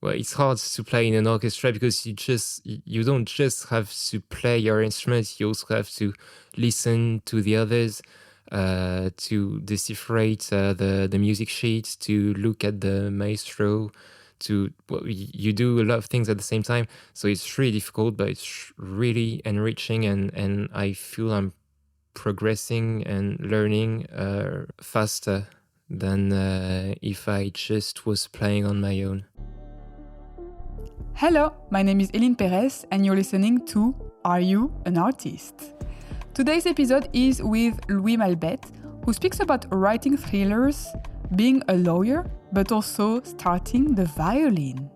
well, it's hard to play in an orchestra because you don't just have to play your instrument, you also have to listen to the others, to decipherate the music sheet, to look at the maestro, you do a lot of things at the same time. So it's really difficult, but it's really enriching, and I feel I'm progressing and learning faster than if I just was playing on my own. Hello, my name is Eline Perez and you're listening to Are You an Artist? Today's episode is with Louis Malbete, who speaks about writing thrillers, being a lawyer, but also starting the violin.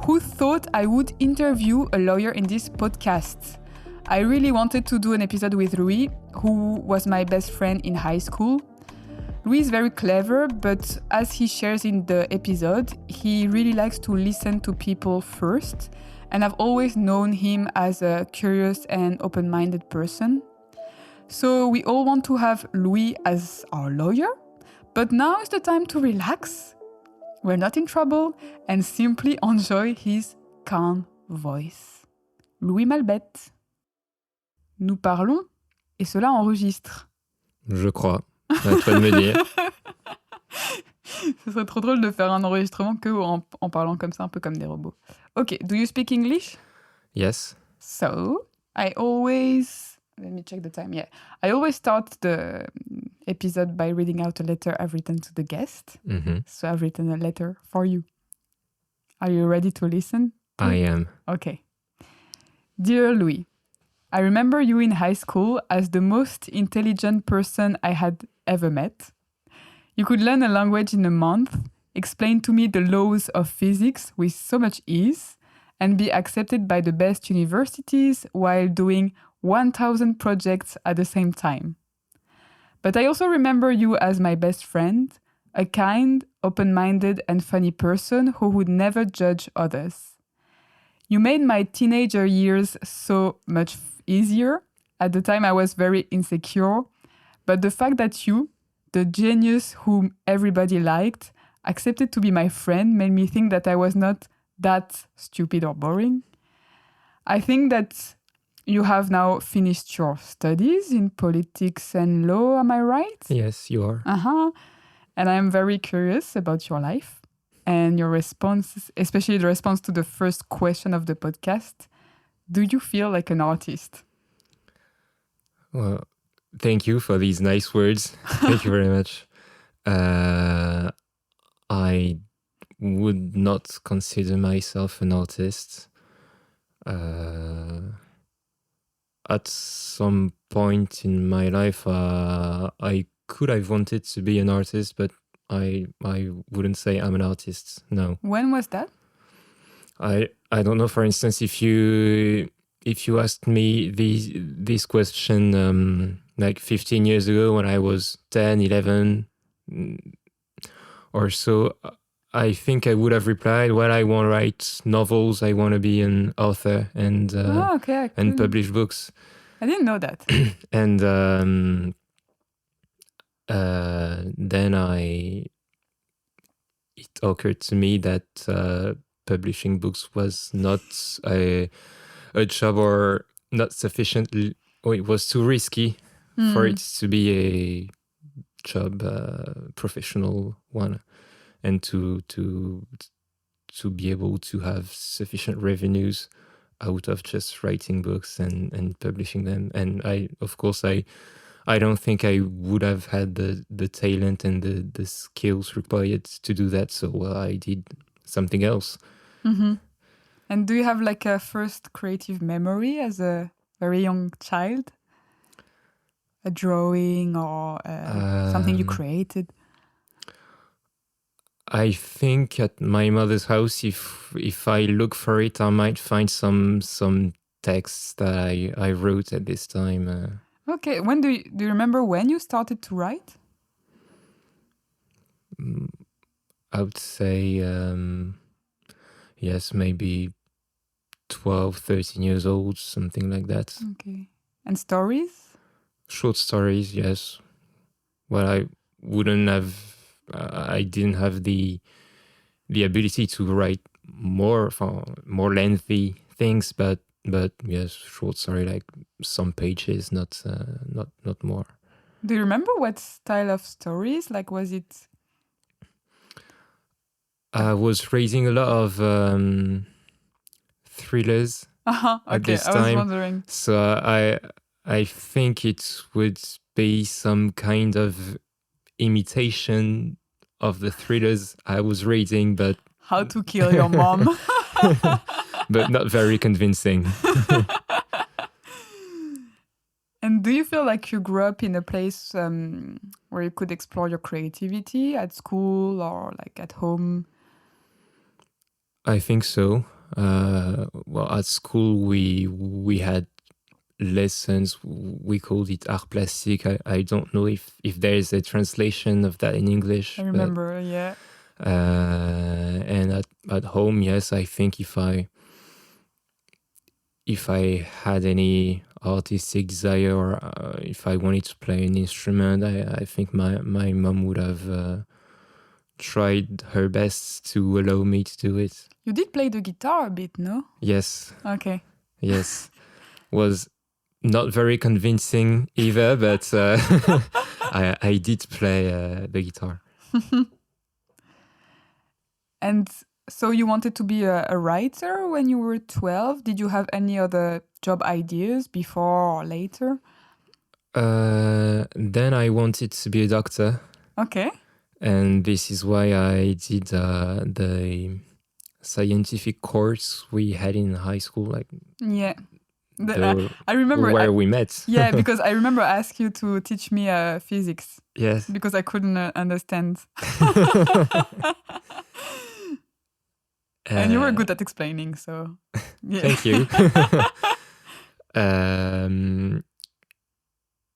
Who thought I would interview a lawyer in this podcast? I really wanted to do an episode with Louis, who was my best friend in high school. Louis is very clever, but as he shares in the episode, he really likes to listen to people first, and I've always known him as a curious and open-minded person. So we all want to have Louis as our lawyer, but now is the time to relax. We're not in trouble and simply enjoy his calm voice. Louis Malbete. Nous parlons et cela enregistre. Je crois. À toi de me dire. Ce serait trop drôle de faire un enregistrement que en parlant comme ça, un peu comme des robots. Okay, do you speak English? Yes. So, let me check the time. Yeah, I always start the episode by reading out a letter I've written to the guest. Mm-hmm. So I've written a letter for you. Are you ready to listen? I am. Okay. Dear Louis, I remember you in high school as the most intelligent person I had ever met. You could learn a language in a month, explain to me the laws of physics with so much ease, and be accepted by the best universities while doing 1,000 projects at the same time. But I also remember you as my best friend, a kind, open-minded, and funny person who would never judge others. You made my teenager years so much easier. At the time, I was very insecure, but the fact that you, the genius whom everybody liked, accepted to be my friend made me think that I was not that stupid or boring. I think that you have now finished your studies in politics and law, am I right? Yes, you are. And I'm very curious about your life and your responses, especially the response to the first question of the podcast. Do you feel like an artist? Well, thank you for these nice words. Thank you very much. I would not consider myself an artist. At some point in my life, I could have wanted to be an artist, but I wouldn't say I'm an artist, no. When was that? I don't know. For instance, if you asked me this question like 15 years ago when I was 10, 11 or so, I think I would have replied, well, I want to write novels, I want to be an author and publish books. I didn't know that. And then it occurred to me that publishing books was not a job or not sufficiently, or it was too risky for it to be a job, professional one, and to be able to have sufficient revenues out of just writing books and publishing them. And I don't think I would have had the talent and the skills required to do that. So I did something else. Mm-hmm. And do you have like a first creative memory as a very young child? A drawing or something you created? I think at my mother's house, if I look for it, I might find some texts that I wrote at this time. Okay, when do you remember when you started to write? I would say yes, maybe 12, 13 years old, something like that. Okay. And stories? Short stories, yes. Well, I didn't have the ability to write more lengthy things, but yes, short story, like some pages, not more. Do you remember what style of stories? Like, was it? I was reading a lot of thrillers at Okay, this I was time, wondering. so I think it would be some kind of imitation of the thrillers I was reading, but How to Kill Your Mom. but not very convincing. And do you feel like you grew up in a place where you could explore your creativity at school or like at home? I think so. Well, at school we had lessons. We called it art plastique. I don't know if there is a translation of that in English. I remember, yeah. And at home, yes, I think if I had any artistic desire or if I wanted to play an instrument, I think my mom would have tried her best to allow me to do it. You did play the guitar a bit, no? Yes. Okay. Yes. Was not very convincing either, but I did play the guitar. And so you wanted to be a writer when you were 12? Did you have any other job ideas before or later? Then I wanted to be a doctor. Okay. And this is why I did the scientific course we had in high school, like Yeah. I remember where we met. Yeah, because I remember asking you to teach me physics. Yes. Because I couldn't understand. And you were good at explaining, so yeah. Thank you.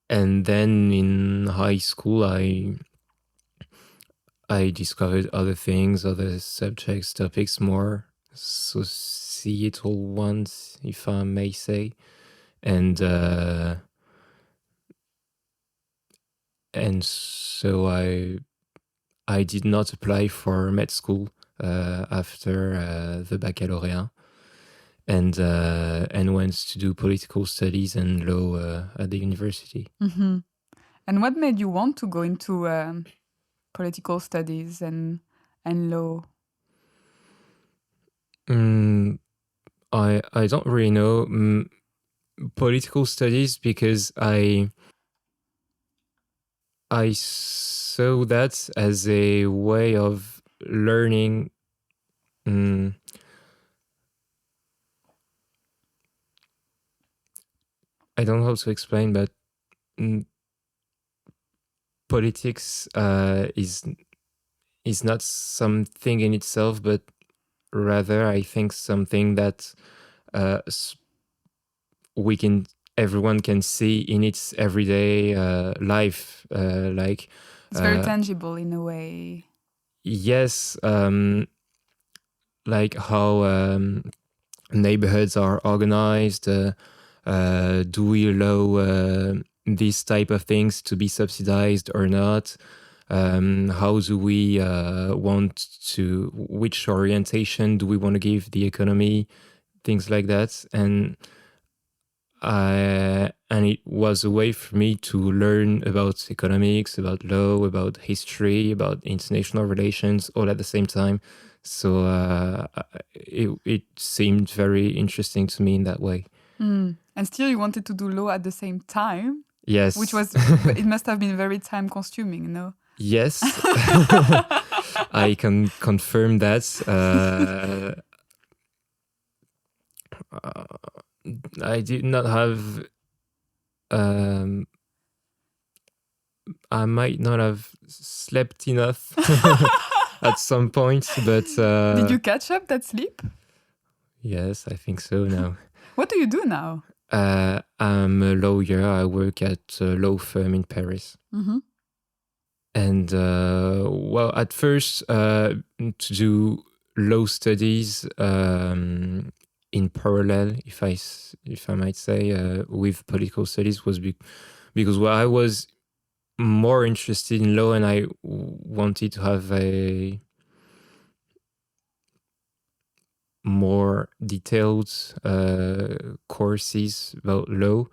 And then in high school, I discovered other things, other subjects, topics, more societal ones, if I may say, and so I did not apply for med school after the baccalaureate, and went to do political studies and law at the university. Mm-hmm. And what made you want to go into political studies and law? I don't really know. Political studies, because I saw that as a way of learning. I don't know how to explain, but politics is not something in itself, but rather, I think, something that everyone can see in its everyday life. Like it's very tangible in a way. Yes, like how neighborhoods are organized. Do we allow these type of things to be subsidized or not? How do we which orientation do we want to give the economy? Things like that. And it was a way for me to learn about economics, about law, about history, about international relations, all at the same time. So it seemed very interesting to me in that way. And still you wanted to do law at the same time? Yes. Which was, it must have been very time consuming, no? Yes. I can confirm that. I did not have... I might not have slept enough at some point, but... Did you catch up that sleep? Yes, I think so now. What do you do now? I'm a lawyer. I work at a law firm in Paris. Mm-hmm. And well, at first, to do law studies in parallel, if I might say, with political studies, was because I was more interested in law, and I wanted to have more detailed courses about law,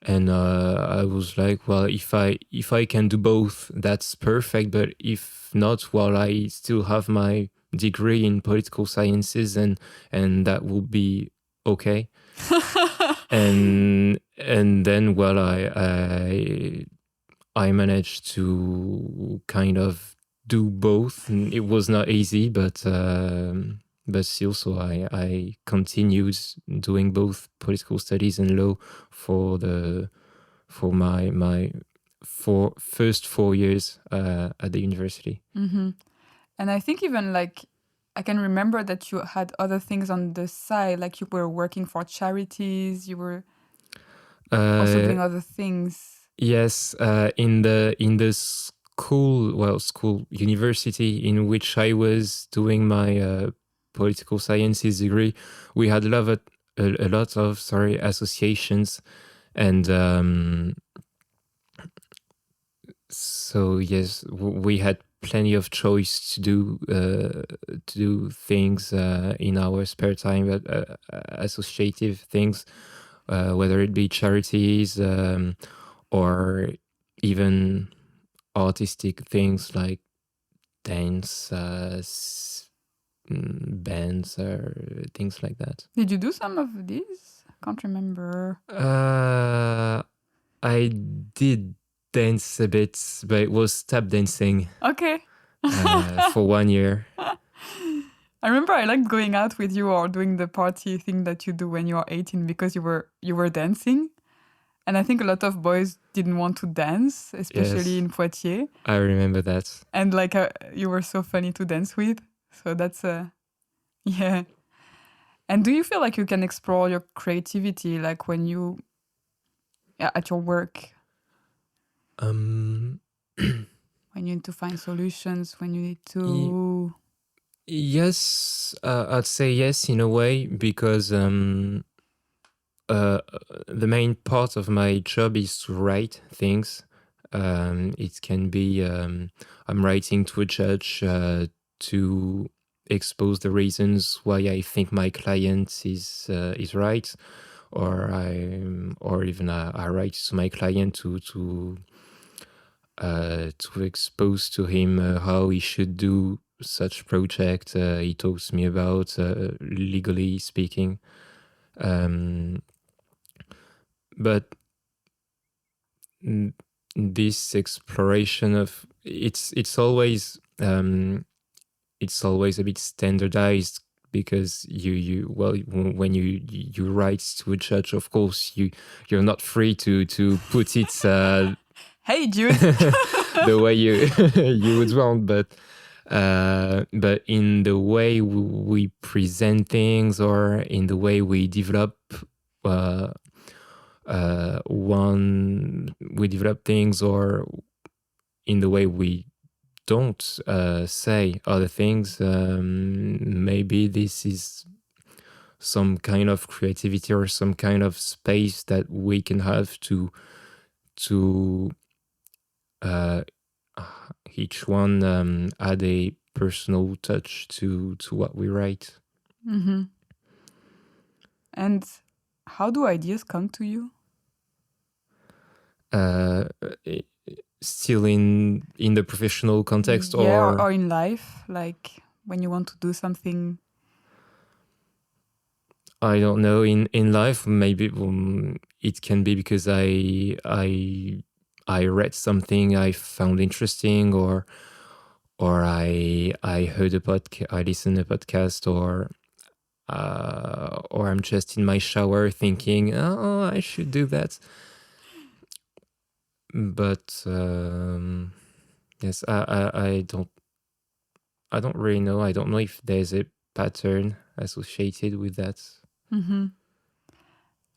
and I was like, well, if I can do both, that's perfect. But if not, well, I still have my degree in political sciences, and that will be okay. and then, well, I managed to kind of do both. And it was not easy, but still, so I continued doing both political studies and law for my first 4 years at the university. Mm-hmm. And I think even like I can remember that you had other things on the side, like you were working for charities, you were also doing other things. Yes, in the school university in which I was doing my political sciences degree, we had a lot of associations, and so yes, we had plenty of choice to do things in our spare time, associative things, whether it be charities, or even artistic things like dance, bands, or things like that. Did you do some of these? I can't remember. I did dance a bit, but it was tap dancing. Okay. For 1 year. I remember I liked going out with you or doing the party thing that you do when you are 18 because you were dancing. And I think a lot of boys didn't want to dance, especially in Poitiers. I remember that. And like you were so funny to dance with. So that's yeah. And do you feel like you can explore your creativity like when you at your work? When you need to find solutions, when you need to... Yes, I'd say yes in a way, because the main part of my job is to write things. It can be I'm writing to a judge to expose the reasons why I think my client is right, or even I write to my client to expose to him how he should do such project he talks me about, legally speaking. But this exploration of it's always a bit standardized, because when you write to a judge, of course you're not free to put it hey Jude the way you would want, but in the way we present things, or in the way we develop things, or in the way we don't say other things, maybe this is some kind of creativity or some kind of space that we can have to each one add a personal touch to what we write. Mm-hmm. And how do ideas come to you? Still in the professional context, or in life, like when you want to do something? I don't know. In life, maybe it can be because I read something I found interesting, or I heard a podcast, I listened to a podcast, or I'm just in my shower thinking, oh, I should do that. But yes, I don't really know. I don't know if there's a pattern associated with that. Mm-hmm.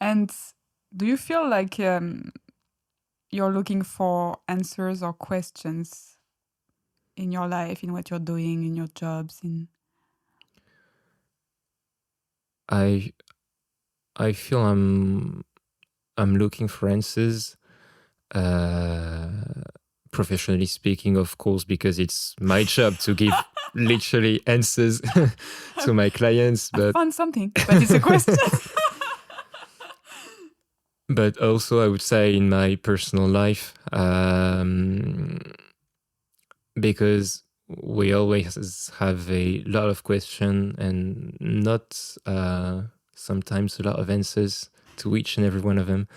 And do you feel like you're looking for answers or questions in your life, in what you're doing, in your jobs? I feel I'm looking for answers, professionally speaking, of course, because it's my job to give literally answers to my clients, I but found something, but it's a question. but also I would say in my personal life, because we always have a lot of questions and not sometimes a lot of answers to each and every one of them.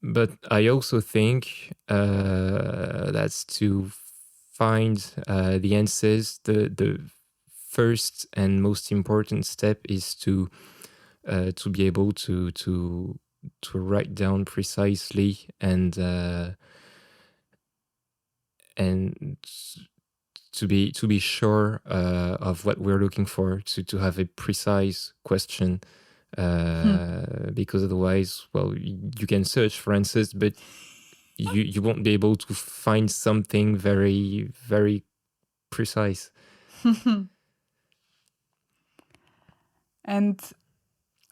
But I also think that's to find the answers. The first and most important step is to be able to write down precisely and to be sure of what we're looking for, to have a precise question, because otherwise, well, you can search for answers, but you won't be able to find something very, very precise. And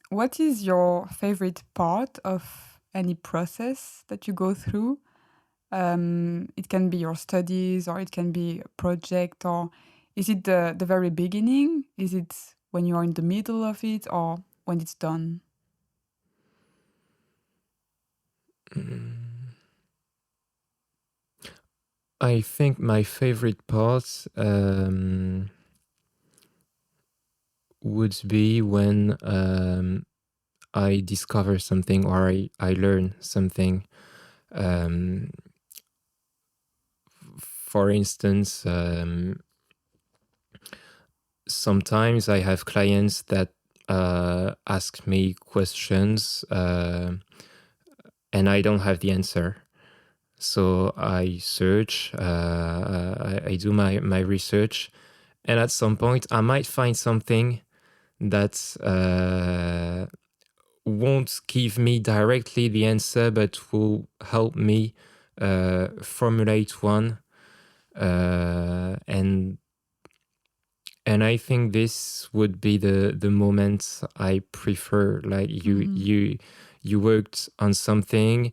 what is your favorite part of any process that you go through? It can be your studies, or it can be a project, or is it the very beginning? Is it when you're in the middle of it, or when it's done? I think my favorite part would be when I discover something or I learn something. For instance, sometimes I have clients that ask me questions and I don't have the answer. So I search, I do my research, and at some point I might find something that won't give me directly the answer, but will help me formulate one. And I think this would be the moment I prefer. Like you worked on something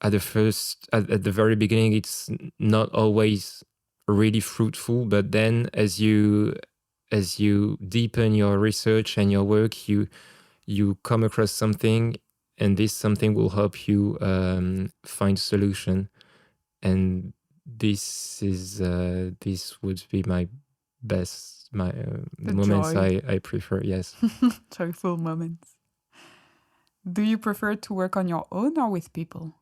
at the very beginning. It's not always really fruitful, but then as you deepen your research and your work, you come across something, and this something will help you find a solution. And this would be my best, the moments joy. I prefer. Yes. Joyful moments. Do you prefer to work on your own or with people?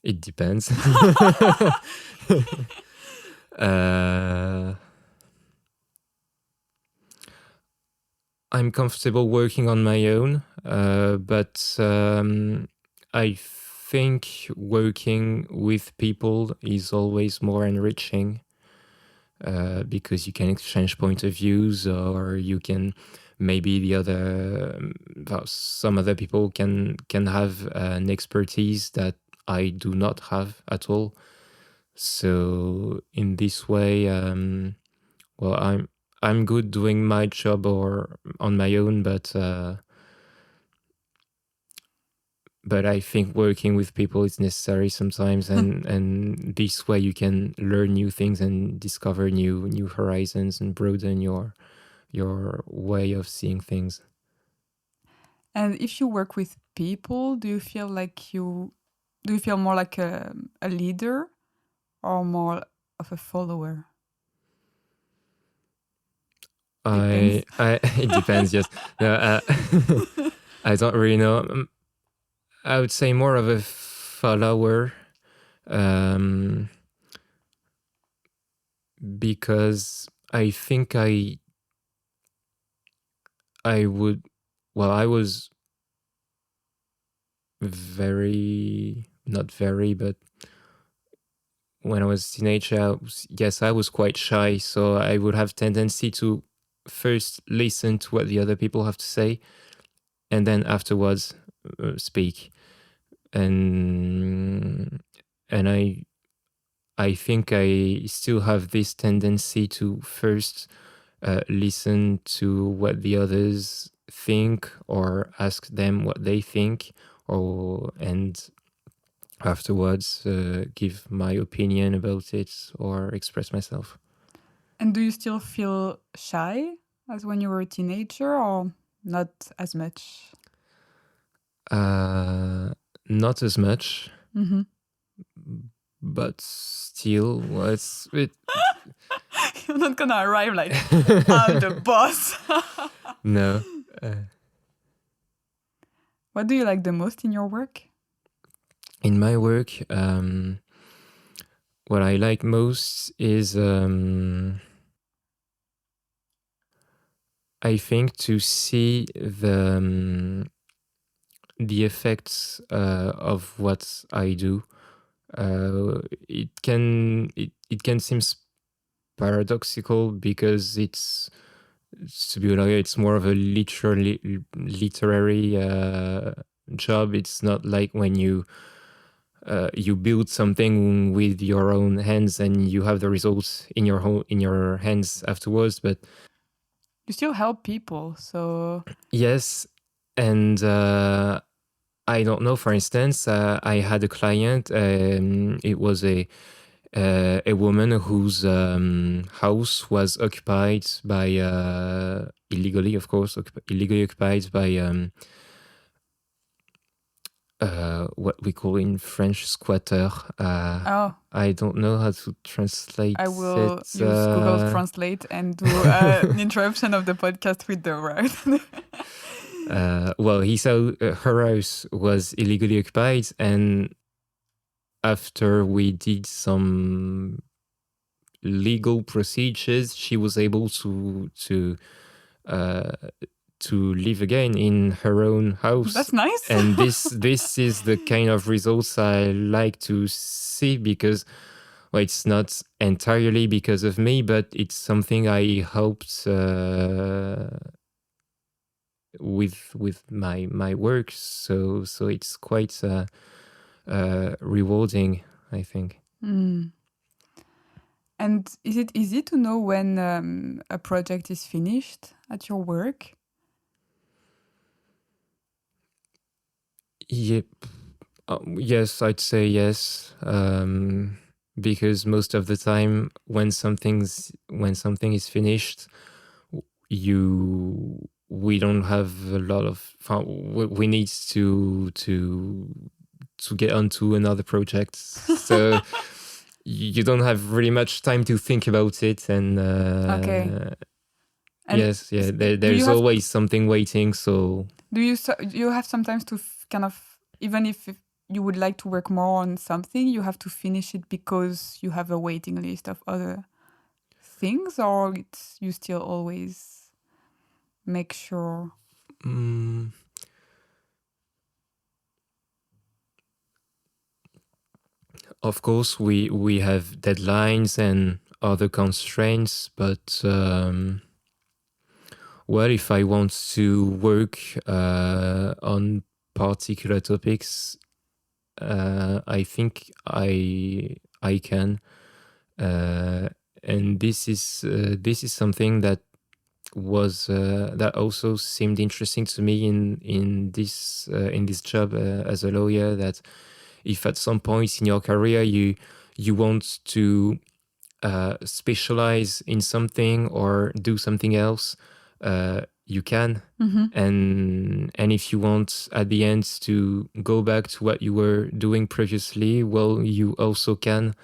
It depends. I'm comfortable working on my own, but I think working with people is always more enriching, because you can exchange point of views, or you can maybe some other people can have an expertise that I do not have at all. So in this way, well, I'm good doing my job or on my own, but I think working with people is necessary sometimes, and this way you can learn new things and discover new horizons and broaden your way of seeing things. And if you work with people, do you feel more like a leader or more of a follower? Depends. It depends. Yes. No, I don't really know. I would say more of a follower, because I think I would. Well, I was not very, but when I was a teenager, I was quite shy, so I would have tendency to first listen to what the other people have to say, and then afterwards speak. And I think I still have this tendency to first listen to what the others think, or ask them what they think, and afterwards give my opinion about it or express myself. And do you still feel shy as when you were a teenager, or not as much? Not as much, Mm-hmm. but still, well, You're not gonna arrive like, I'm the boss. no. What do you like the most in your work? In my work, what I like most is, I think, to see the effects of what I do. It can seem paradoxical because to be a lawyer, it's more of a literary job. It's not like when you build something with your own hands and you have the results in your hands afterwards. But You still help people, so yes, and I don't know. For instance, I had a client. It was a woman whose house was occupied by illegally, of course, illegally occupied by what we call in French squatter. I don't know how to translate I will it. use Google Translate and do an interruption of the podcast with the word. Well, he saw her house was illegally occupied, and after we did some legal procedures, she was able to live again in her own house. That's nice. And this is the kind of results I like to see, because it's not entirely because of me, but it's something I hoped with my work. So it's quite rewarding, I think. Mm. And is it easy to know when a project is finished at your work? Yep. Yes, I'd say yes. Because most of the time, when something is finished, we don't have a lot of fun. We need to get onto another project. So you don't have really much time to think about it. And Okay. And yes, yeah, there's always something waiting. So do you have sometimes to kind of, even if you would like to work more on something, you have to finish it because you have a waiting list of other things, or you still always make sure? Of course, we have deadlines and other constraints, but well, if I want to work on particular topics, I think I can, and this is something that also seemed interesting to me in this job as a lawyer. That if at some point in your career you want to specialize in something or do something else, you can. And if you want at the end to go back to what you were doing previously, well, you also can.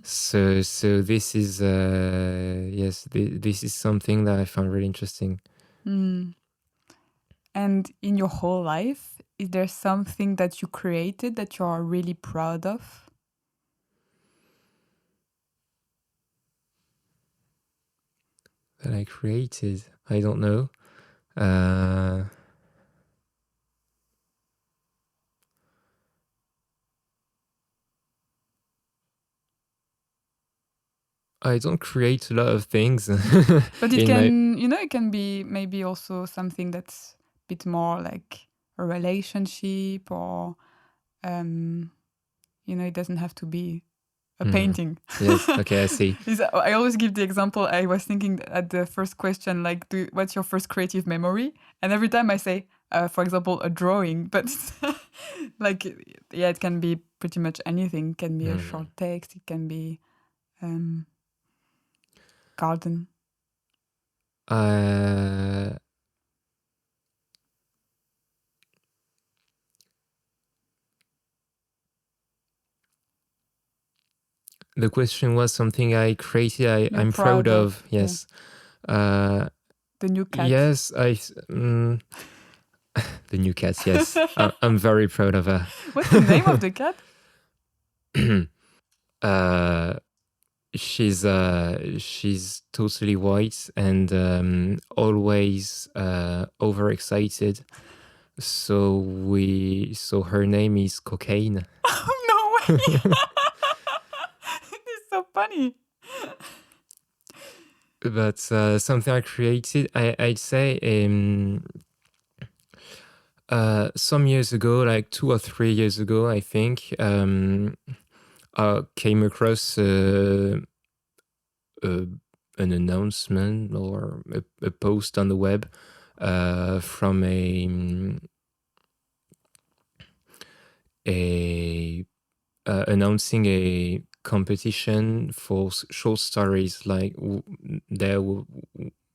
So this is yes, this is something that I found really interesting. And in your whole life, is there something that you created that you are really proud of? That I created? I don't know. I don't create a lot of things. But it can, it can be maybe also something that's a bit more like a relationship, or, it doesn't have to be a painting. Yes, okay, I see. I always give the example. I was thinking at the first question, like, what's your first creative memory? And every time I say, for example, a drawing, but like, yeah, it can be pretty much anything. It can be a short text. It can be garden. The question was something I created. I'm proud proud of. Yes. The new cat. Yes, the new cat. Yes, I'm very proud of her. What's the name of the cat? She's totally white and always overexcited. So her name is Cocaine. Oh, no way! It's so funny. But something I created, I'd say some years ago, like 2 or 3 years ago, I think, I came across an announcement or a post on the web from announcing a competition for short stories. Like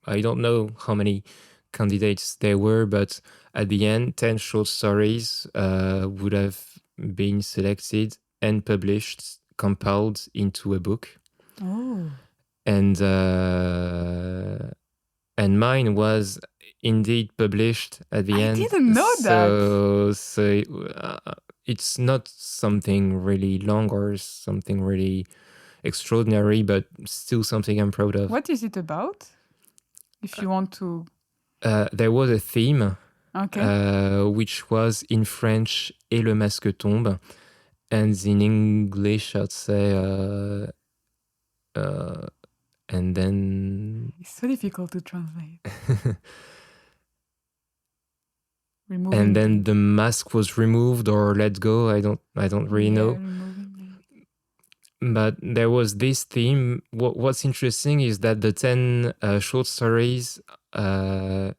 I don't know how many candidates there were, but at the end, 10 short stories would have been selected and published, compiled into a book. Oh. And mine was indeed published at the end. I didn't know that. So it's not something really long or something really extraordinary, but still something I'm proud of. What is it about? If you want to... There was a theme, okay. which was in French, Et le masque tombe. And in English, I'd say... and then... It's so difficult to translate. And then the mask was removed or let go. I don't really know. But there was this theme. What's interesting is that the 10 short stories did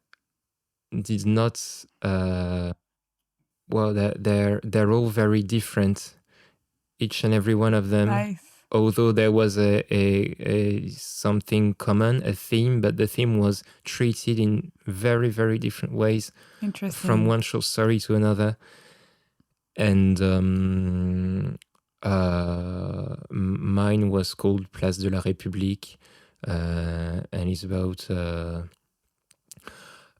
not. Well, they're all very different, each and every one of them. Nice. Although there was a something common, a theme, but the theme was treated in very, very different ways. Interesting. From one short story to another. And mine was called Place de la République, and it's about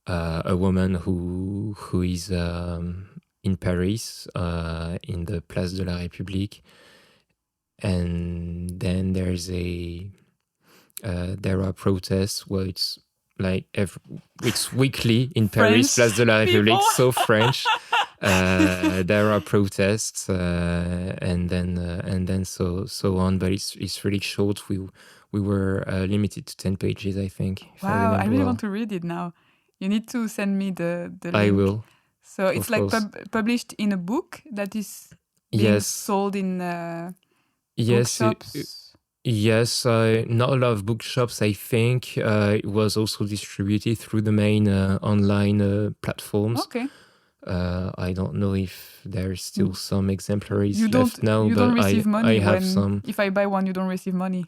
a woman who is in Paris, in the Place de la République. And then there's there are protests where it's like it's weekly in Paris, Place de la République, so French. There are protests and then so on, but it's really short. We were limited to 10 pages, I think. Wow, I really want to read it now. You need to send me the link. I will. So it's like published in a book that is being sold in bookshops? Yes, not a lot of bookshops, I think. It was also distributed through the main online platforms. Okay. I don't know if there's still some exemplaries left now, you don't receive money I have some. If I buy one, you don't receive money?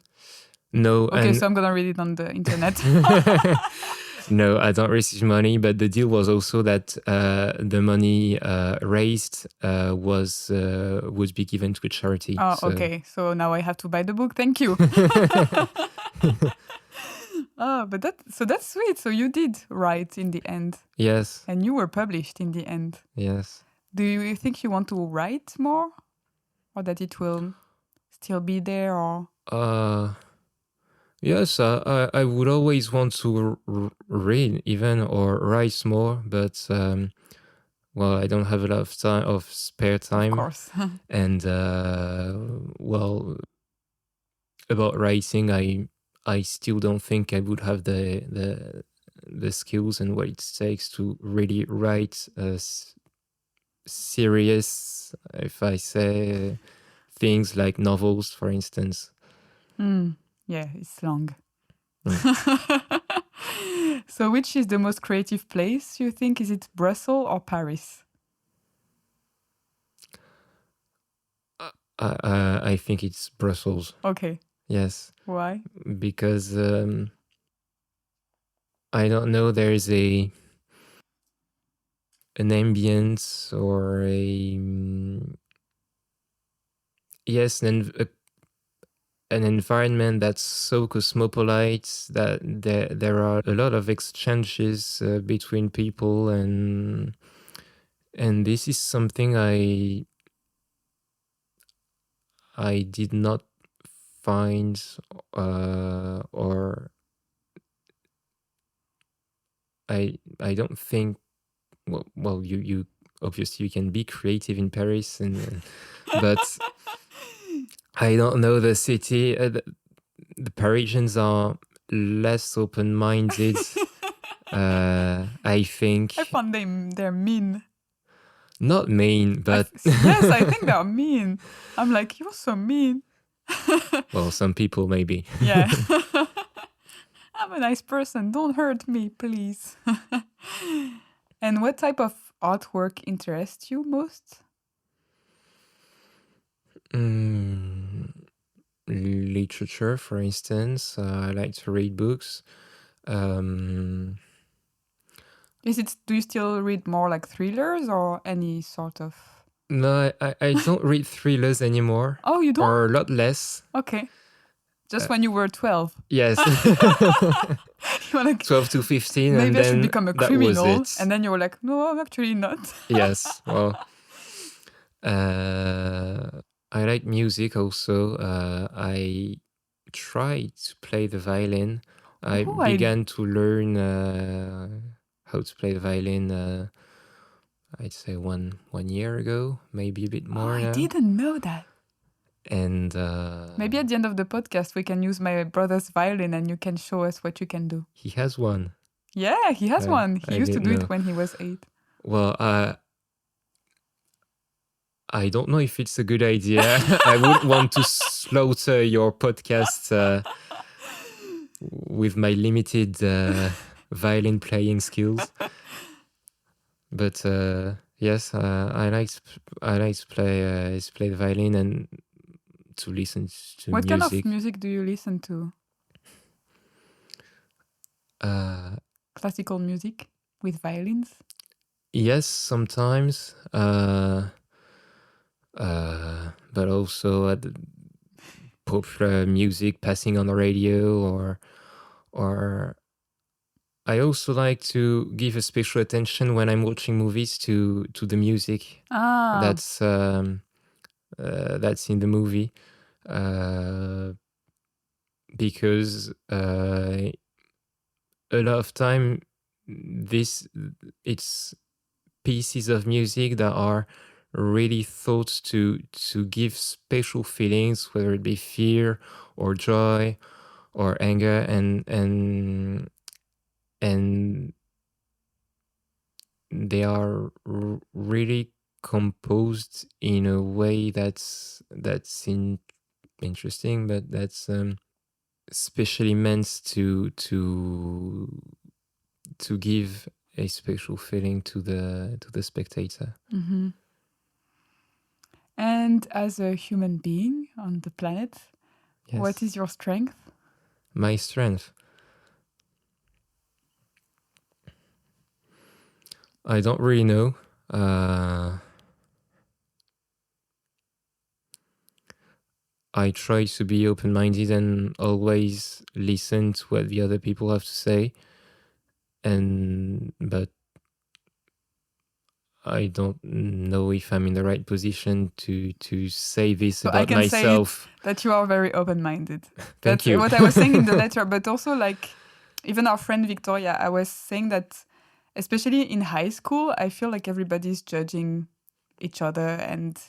No. Okay, so I'm going to read it on the internet. No, I don't receive money, but the deal was also that the money raised would be given to a charity. Oh, okay. So now I have to buy the book. Thank you. But that's sweet. So you did write in the end. Yes. And you were published in the end. Yes. Do you think you want to write more, or that it will still be there, or? Yes, I would always want to read even or write more, but well, I don't have a lot of spare time. Of course. And well, about writing, I still don't think I would have the skills and what it takes to really write serious, if I say, things like novels, for instance. Yeah, it's long. So which is the most creative place, you think? Is it Brussels or Paris? I think it's Brussels. Okay. Yes, Why? because I don't know. There's an ambience or an environment that's so cosmopolite that there are a lot of exchanges between people, and this is something I did not find or I don't think well you obviously you can be creative in Paris but I don't know the city. The Parisians are less open-minded. I think I found they're mean. not mean, but yes, I think they're mean. I'm like, you're so mean. well, some people maybe. Yeah. I'm a nice person. Don't hurt me, please. And what type of artwork interests you most? Literature, for instance. I like to read books. Do you still read more like thrillers or any sort of? No, I don't read thrillers anymore. Oh, you don't? Or a lot less. Okay. Just when you were 12. Yes. You were like, 12 to 15. maybe and I then should become a that criminal. was it. And then you were like, no, I'm actually not. Yes. Well, I like music also. I tried to play the violin. I began to learn how to play the violin, I'd say one year ago, maybe a bit more now. I didn't know that. And maybe at the end of the podcast, we can use my brother's violin and you can show us what you can do. He has one. Yeah, he has one. He used to do it when he was 8. Well, I don't know if it's a good idea. I wouldn't want to slaughter your podcast with my limited violin playing skills. But yes, I like to play the violin and to listen to what music. What kind of music do you listen to? Classical music with violins? Yes, sometimes. But also popular music passing on the radio, or I also like to give a special attention when I'm watching movies to the music that's in the movie, because a lot of time it's pieces of music that are really thought to give special feelings, whether it be fear or joy or anger, and they are really composed in a way that's interesting, but that's especially meant to give a special feeling to the spectator. Mm-hmm. And as a human being on the planet, yes. What is your strength? My strength? I don't really know. I try to be open-minded and always listen to what the other people have to say. But I don't know if I'm in the right position to say this so about myself. I can say that you are very open-minded. Thank you. That's what I was saying in the letter. But also, like, even our friend Victoria, I was saying that, especially in high school, I feel like everybody's judging each other and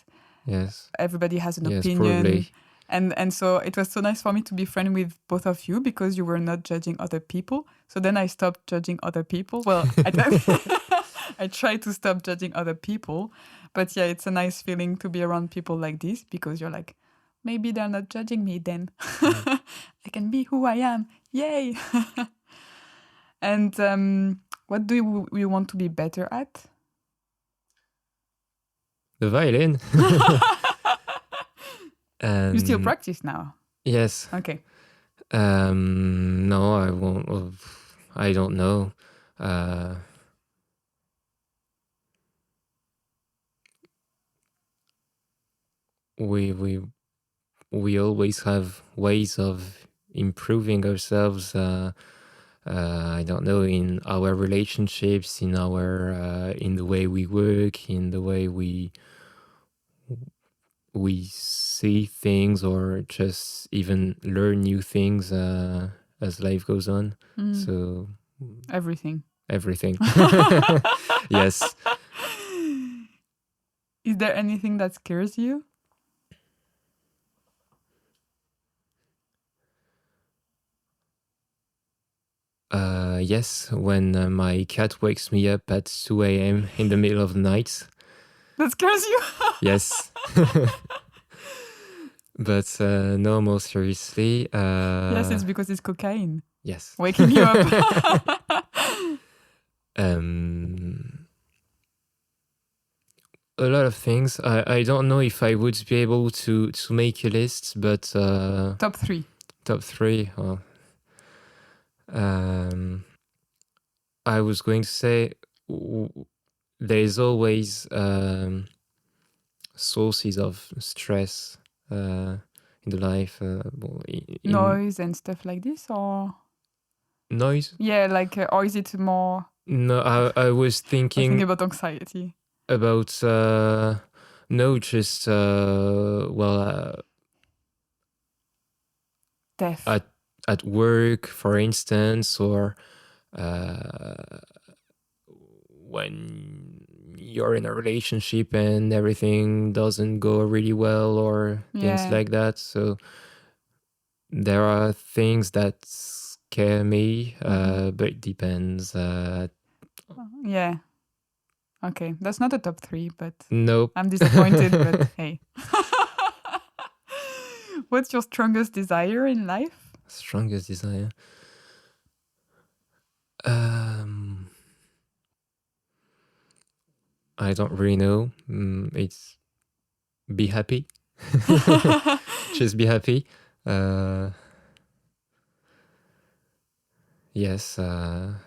yes, everybody has an opinion. Probably. And so it was so nice for me to be friend with both of you because you were not judging other people. So then I stopped judging other people. Well, I try to stop judging other people. But yeah, it's a nice feeling to be around people like this because you're like, maybe they're not judging me then. I can be who I am. Yay! And what do you want to be better at? The violin. You still And practice now? yes. Okay. No, I won't. I don't know. We always have ways of improving ourselves. I don't know, in our relationships, in the way we work, in the way we see things, or just even learn new things as life goes on. So Everything. everything. Yes. Is there anything that scares you? Yes, when my cat wakes me up at 2 a.m. in the middle of the night. That scares you? Yes. But no, more seriously. Yes, it's because it's cocaine Yes. waking you up. A lot of things. I don't know if I would be able to make a list, but Top 3. top 3. I was going to say there's always sources of stress in the life. Noise and stuff like this, or Noise? yeah, like, or is it more? No, I was thinking Thinking about anxiety. about no, just Death. at work, for instance, or when you're in a relationship and everything doesn't go really well, or things like that. So there are things that scare me, but it depends. Yeah. Okay, that's not a top 3, but Nope. I'm disappointed, but hey. What's your strongest desire in life? Strongest desire. I don't really know. It's be happy. Just be happy. Yes. Are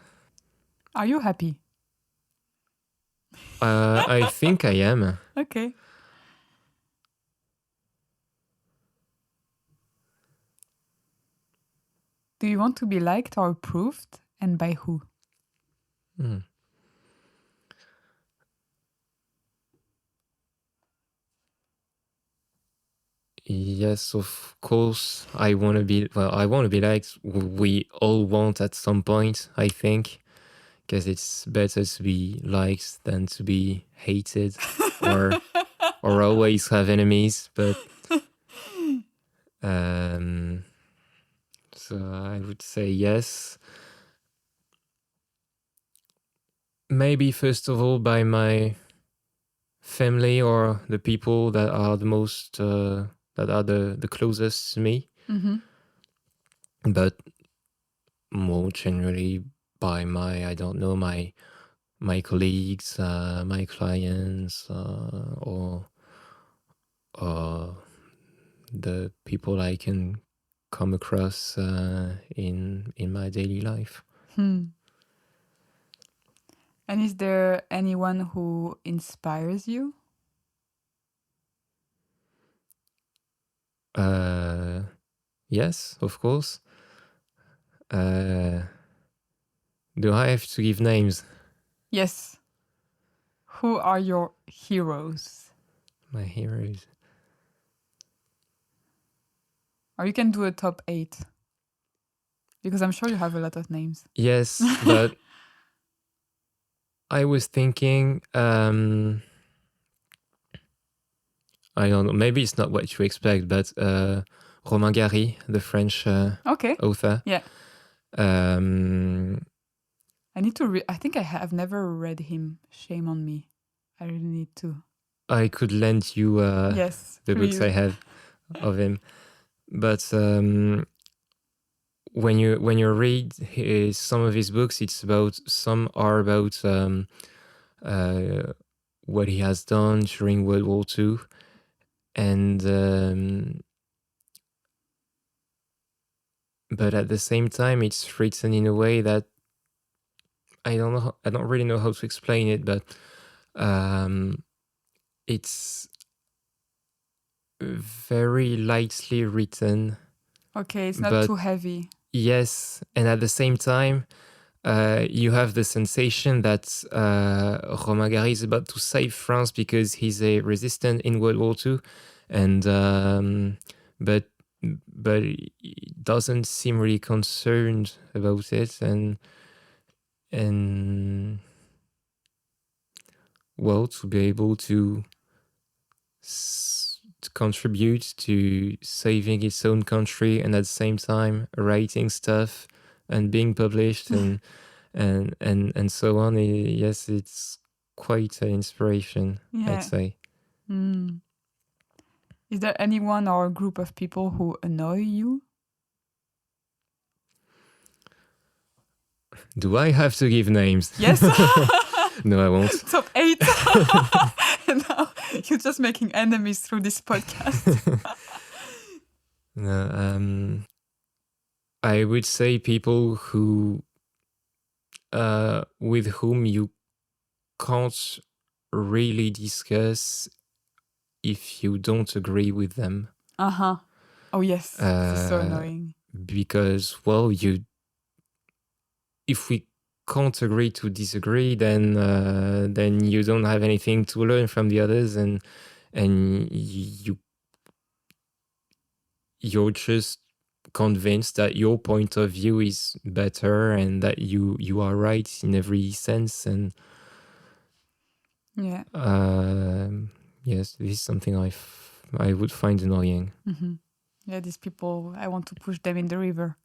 you happy? I think I am. Okay. Do you want to be liked or approved, and by who? Yes, of course. I want to be liked. We all want at some point, I think, because it's better to be liked than to be hated or always have enemies. But so I would say yes. Maybe first of all by my family, or the people that are the most that are the closest to me. But more generally by my colleagues, my clients, or the people I can come across in my daily life. And is there anyone who inspires you? Yes, of course. Do I have to give names? Yes. Who are your heroes? My heroes. Or you can do a top 8. Because I'm sure you have a lot of names. Yes, but I was thinking, I don't know, maybe it's not what you expect, but Romain Gary, the French author. Yeah. I need to I think I have never read him. Shame on me. I really need to. I could lend you Yes, the please. books I have of him. But when you read some of his books, some are about what he has done during World War II, and but at the same time, it's written in a way that I don't really know how to explain it, but it's very lightly written. Okay, it's not But too heavy. yes, and at the same time, you have the sensation that Romain Gary is about to save France because he's a resistant in World War II, and but he doesn't seem really concerned about it, and well, to be able to contribute to saving its own country and at the same time writing stuff and being published and so on. Yes, it's quite an inspiration, Yeah. I'd say. Is there anyone or a group of people who annoy you? Do I have to give names? Yes. No, I won't. Top 8. Now you're just making enemies through this podcast. No, I would say people who with whom you can't really discuss if you don't agree with them. Oh yes, this is so annoying. Because, well, if we can't agree to disagree, then you don't have anything to learn from the others, and you're just convinced that your point of view is better and that you are right in every sense. And yeah, yes, this is something I would find annoying. mm-hmm. Yeah, these people, I want to push them in the river.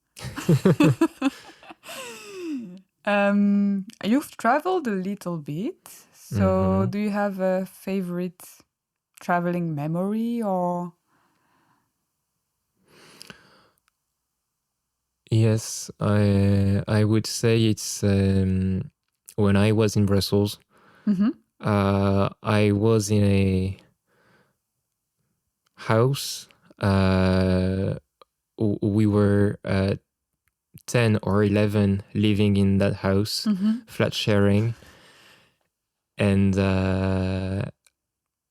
You've traveled a little bit, so do you have a favorite traveling memory or? Yes, I would say it's when I was in Brussels. I was in a house. We were 10 or 11 living in that house, flat sharing. And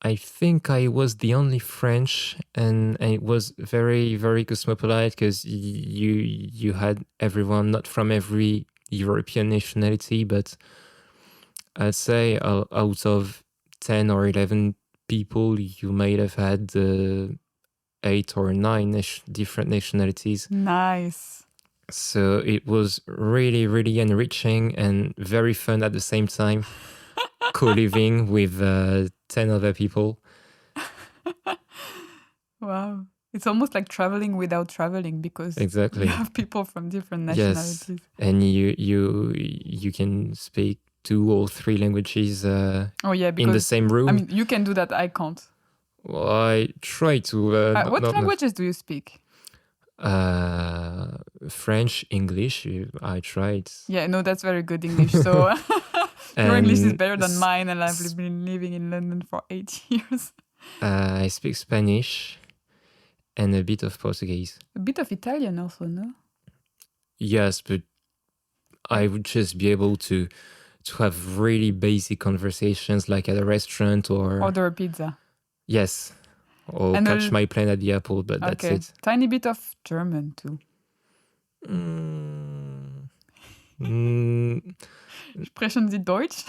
I think I was the only French, and it was very, very cosmopolite because you had everyone, not from every European nationality, but I'd say out of 10 or 11 people, you might have had 8 or 9 different nationalities. Nice. So it was really, really enriching and very fun at the same time, co-living with 10 other people. Wow. It's almost like traveling without traveling because exactly. you have people from different nationalities. Yes, and you can speak 2 or 3 languages in the same room. I mean, you can do that, I can't. Well, I try to. What languages do you speak? French, English. I tried. Yeah, no, that's very good English. So your English is better than mine, and I've been living in London for 8 years. I speak Spanish and a bit of Portuguese. A bit of Italian also, no? Yes, but I would just be able to have really basic conversations like at a restaurant or order a pizza. Yes. Or and catch my plane at the airport, but that's it. Tiny bit of German too. Sprechen Sie Deutsch?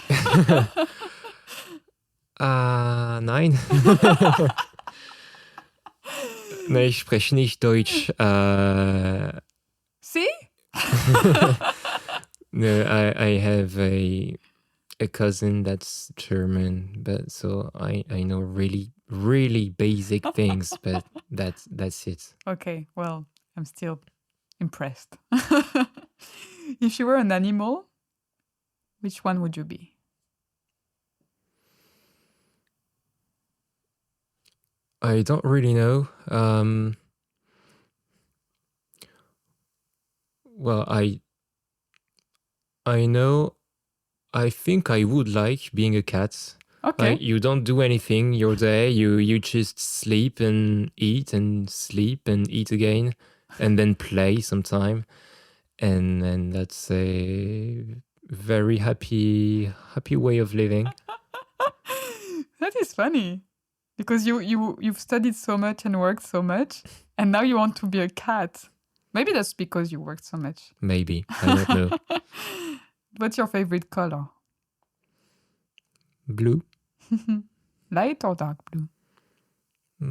Nein. Nein, ich spreche nicht Deutsch. See? No, I have a cousin that's German, but so I know really, really basic things, but that's it. Okay, well, I'm still impressed. If you were an animal, which one would you be? I don't really know. Well, I know. I think I would like being a cat. Okay. Like you don't do anything your day. You just sleep and eat and sleep and eat again, and then play sometime. And that's a very happy way of living. That is funny. Because you've studied so much and worked so much, and now you want to be a cat. Maybe that's because you worked so much. Maybe. I don't know. What's your favorite color? Blue? Light or dark blue?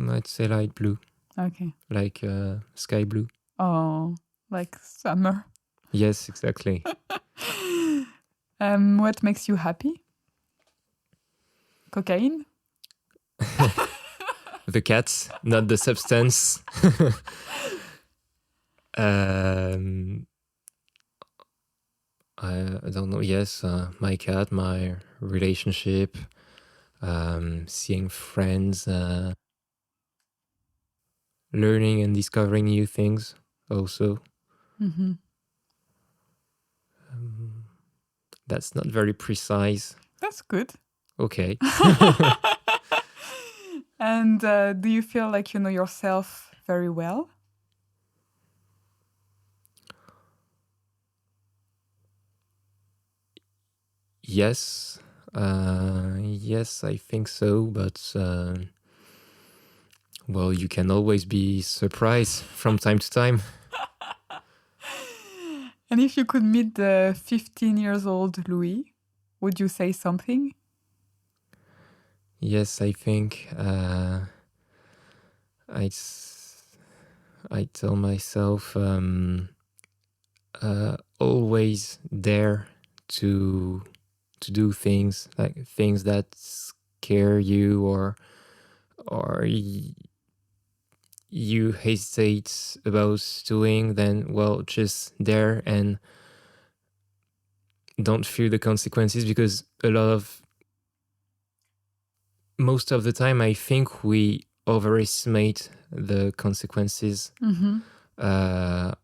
I'd say light blue. Okay. Like sky blue. Oh, like summer. Yes, exactly. What makes you happy? Cocaine? The cats, not the substance. I don't know. Yes, my cat, my relationship, seeing friends, learning and discovering new things also. Mm-hmm. That's not very precise. That's good. Okay. And do you feel like you know yourself very well? Yes. Yes, I think so. But, well, you can always be surprised from time to time. And if you could meet the 15 years old Louis, would you say something? Yes, I think I tell myself always dare to do things, like things that scare you or you hesitate about doing. Then, well, just dare and don't fear the consequences, because most of the time I think we overestimate the consequences Mm-hmm.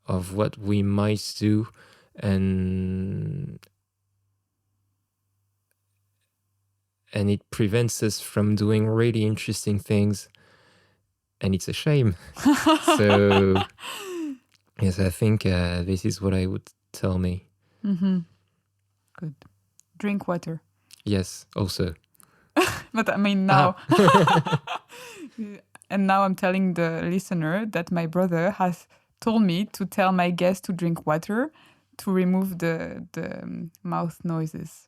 of what we might do, and it prevents us from doing really interesting things, and it's a shame. So yes, I think this is what I would tell me. Mm-hmm. Good. Drink water. Yes, also. But I mean now. And now I'm telling the listener that my brother has told me to tell my guests to drink water to remove the mouth noises.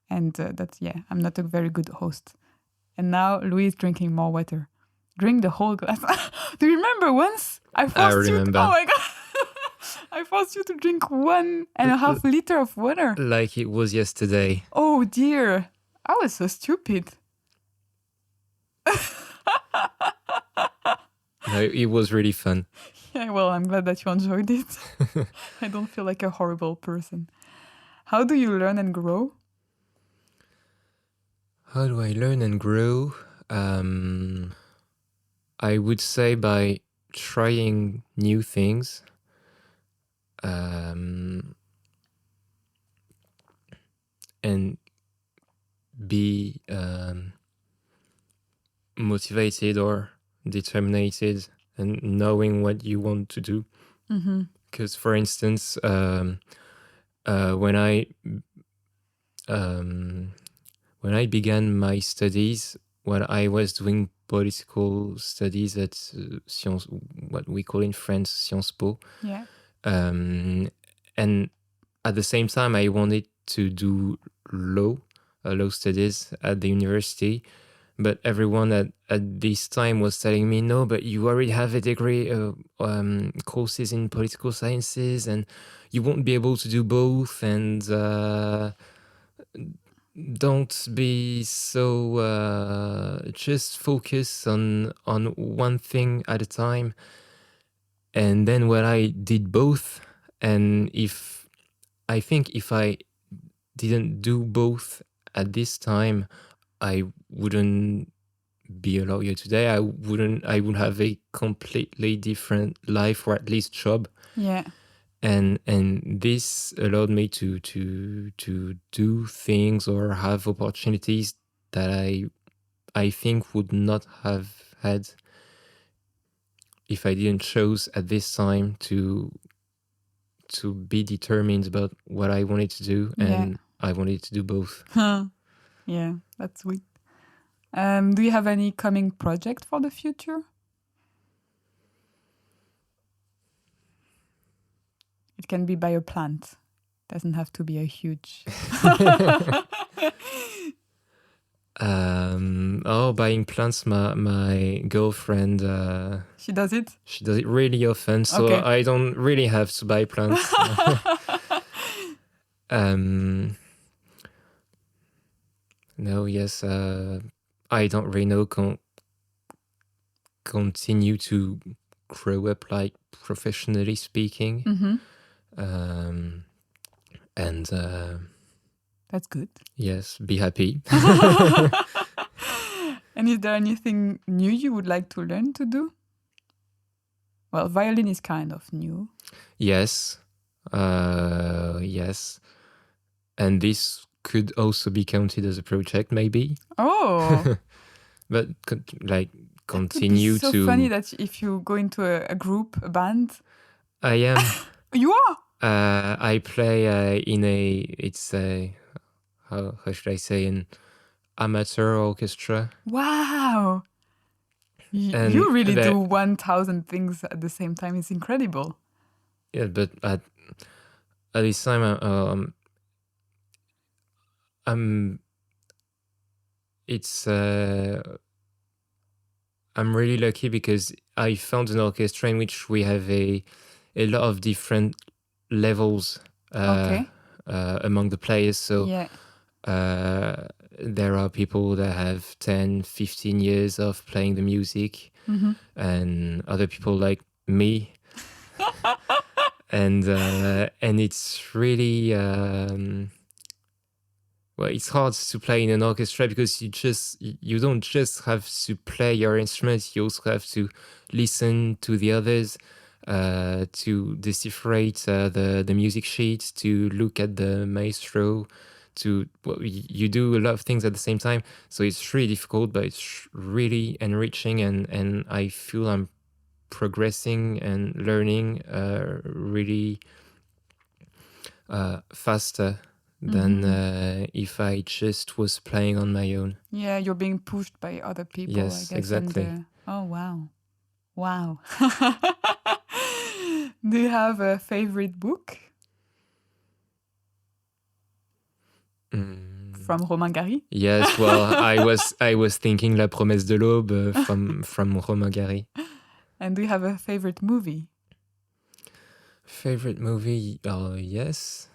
And that's, yeah, I'm not a very good host. And now Louis is drinking more water. Drink the whole glass. Do you remember once I forced you? remember. Oh my God. I forced you to drink 1.5 liter of water. Like it was yesterday. Oh dear. I was so stupid. No, it was really fun. Yeah, well, I'm glad that you enjoyed it. I don't feel like a horrible person. How do you learn and grow? How do I learn and grow? I would say by trying new things. And be motivated or determined and knowing what you want to do. Because, for instance, when I began my studies, when I was doing political studies at what we call in France Sciences Po, Yeah. and at the same time I wanted to do law studies at the university. But everyone at this time was telling me, no, but you already have a degree, courses in political sciences, and you won't be able to do both. And don't be so, just focus on one thing at a time. And then when I did both, and if I didn't do both at this time, I wouldn't be a lawyer today. I would have a completely different life, or at least job. Yeah. And this allowed me to do things or have opportunities that I think would not have had if I didn't choose at this time to be determined about what I wanted to do, and I wanted to do both. Yeah, that's sweet. Do you have any coming project for the future? It can be by a plant. Doesn't have to be a huge. Buying plants. My girlfriend. She does it? She does it really often, so Okay. I don't really have to buy plants. No, yes. I don't really know. Continue to grow up, like professionally speaking. Mm-hmm. And That's good. yes, be happy. And is there anything new you would like to learn to do? Well, violin is kind of new. Yes. Yes. And this could also be counted as a project, maybe. Oh! But like It would continue be so to. funny that if you go into a group, a band. I am. You are? I play in a. It's a. How should I say, an amateur orchestra. Wow! And You really do 1,000 things at the same time. It's incredible. Yeah, but at this time, it's I'm really lucky because I found an orchestra in which we have a lot of different levels among the players. So Yeah. there are people that have 10, 15 years of playing the music, Mm-hmm. and other people like me. And it's really well, it's hard to play in an orchestra because you don't just have to play your instrument, you also have to listen to the others, to decipherate the music sheet, to look at the maestro, you do a lot of things at the same time. So it's really difficult, but it's really enriching, and I feel I'm progressing and learning really faster than if I just was playing on my own. Yeah, you're being pushed by other people, Yes, I guess. exactly. And, oh, wow. Wow. Do you have a favorite book? From Romain Gary? Yes, well, I was thinking La Promesse de l'Aube from Romain Gary. And do you have a favorite movie? Favorite movie? Oh, yes.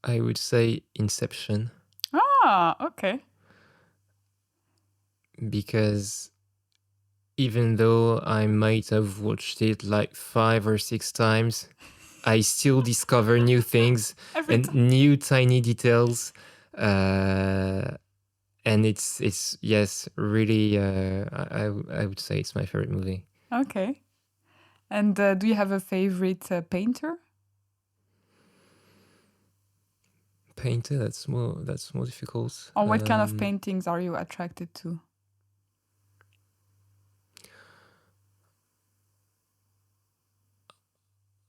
I would say Inception. Ah, okay. Because even though I might have watched it like 5 or 6 times, I still discover new things and new tiny details. And it's yes, really, I would say it's my favorite movie. Okay. And do you have a favorite painter? Painter, that's more difficult. Or what kind of paintings are you attracted to?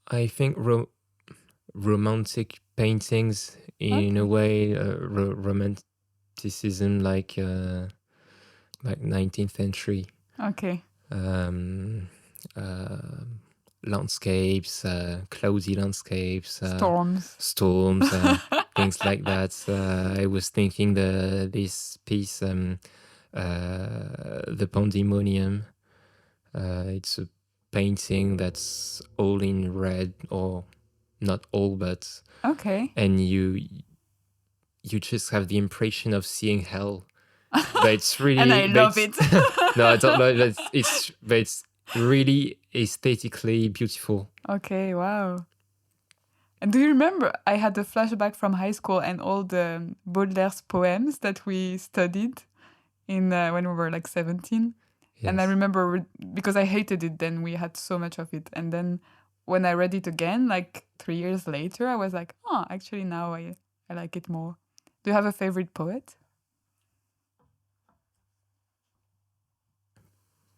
I think romantic paintings in a way, romanticism like 19th century. Okay. Landscapes, cloudy landscapes, Storms, things like that. I was thinking this piece, the Pandemonium. It's a painting that's all in red, or not all, but okay. And you just have the impression of seeing hell. But it's really and I love it. No, I don't know. But it's really aesthetically beautiful. Okay, wow. And do you remember I had a flashback from high school and all the Baudelaire's poems that we studied in when we were like 17? Yes. And I remember because I hated it then, we had so much of it. And then when I read it again, like 3 years later, I was like, oh, actually now I like it more. Do you have a favorite poet?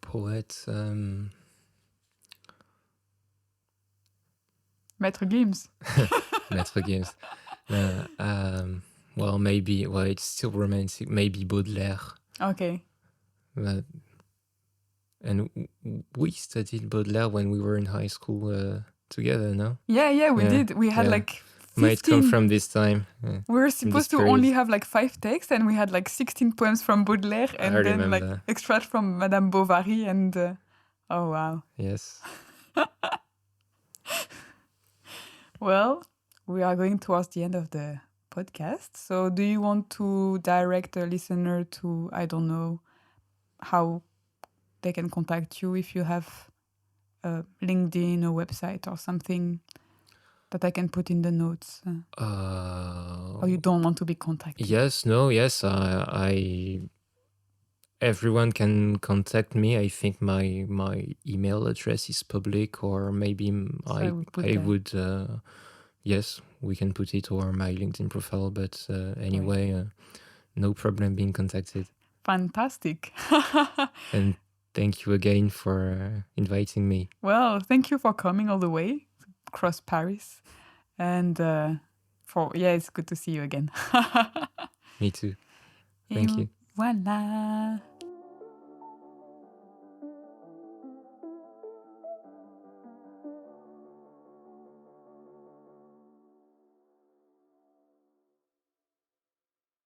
Poet. Maître Gims. Maître Gims. Well, maybe. Well, it's still romantic. Maybe Baudelaire. Okay. And we studied Baudelaire when we were in high school together, no? Yeah, we Yeah, did. We had yeah. like 15. Might come from this time. Yeah. We were supposed to only have like 5 texts, and we had like 16 poems from Baudelaire, and I then like remember. extracts from Madame Bovary, and oh wow. Yes. Well, we are going towards the end of the podcast. So do you want to direct a listener to, I don't know, how they can contact you if you have a LinkedIn, a website or something that I can put in the notes? Or you don't want to be contacted? Yes, I everyone can contact me. I think my email address is public, or maybe I would yes, we can put it, or my LinkedIn profile, but anyway, no problem being contacted. Fantastic. And thank you again for inviting me. Well, thank you for coming all the way across Paris. And it's good to see you again. Me too. Thank you. Voilà.